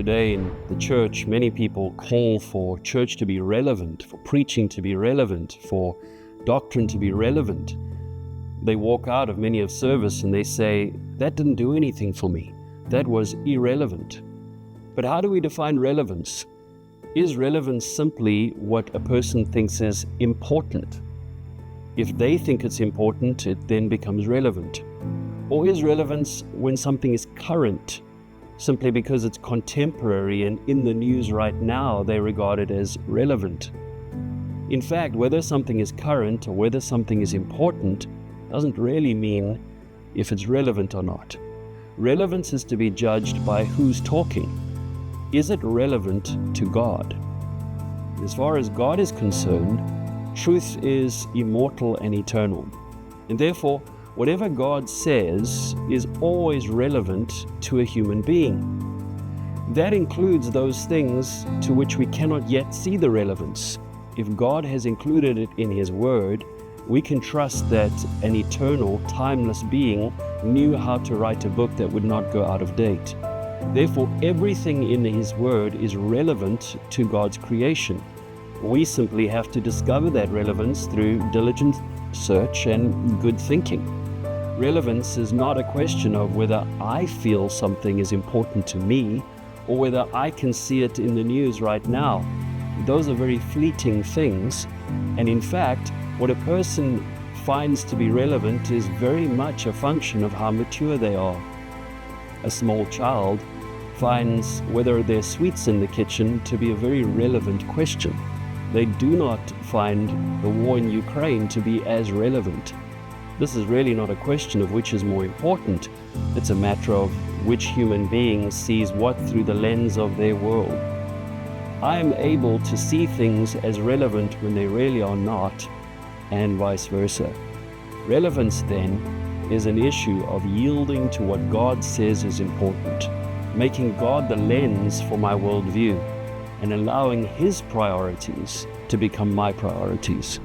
today in the church, many people call for church to be relevant, for preaching to be relevant, for doctrine to be relevant. They walk out of many of service and they say, that didn't do anything for me. That was irrelevant. But how do we define relevance? Is relevance simply what a person thinks is important? If they think it's important, it then becomes relevant. Or is relevance when something is current, simply because it's contemporary and in the news right now, they regard it as relevant? In fact, whether something is current or whether something is important doesn't really mean if it's relevant or not. Relevance is to be judged by who's talking. Is it relevant to God? As far as God is concerned, truth is immortal and eternal. And therefore, whatever God says is always relevant to a human being. That includes those things to which we cannot yet see the relevance. If God has included it in His Word, we can trust that an eternal, timeless being knew how to write a book that would not go out of date. Therefore, everything in His Word is relevant to God's creation. We simply have to discover that relevance through diligent search and good thinking. Relevance is not a question of whether I feel something is important to me or whether I can see it in the news right now. Those are very fleeting things, and in fact, what a person finds to be relevant is very much a function of how mature they are. A small child finds whether there's sweets in the kitchen to be a very relevant question. They do not find the war in Ukraine to be as relevant. This is really not a question of which is more important. It's a matter of which human being sees what through the lens of their world. I am able to see things as relevant when they really are not, and vice versa. Relevance, then, is an issue of yielding to what God says is important, making God the lens for my worldview, and allowing His priorities to become my priorities.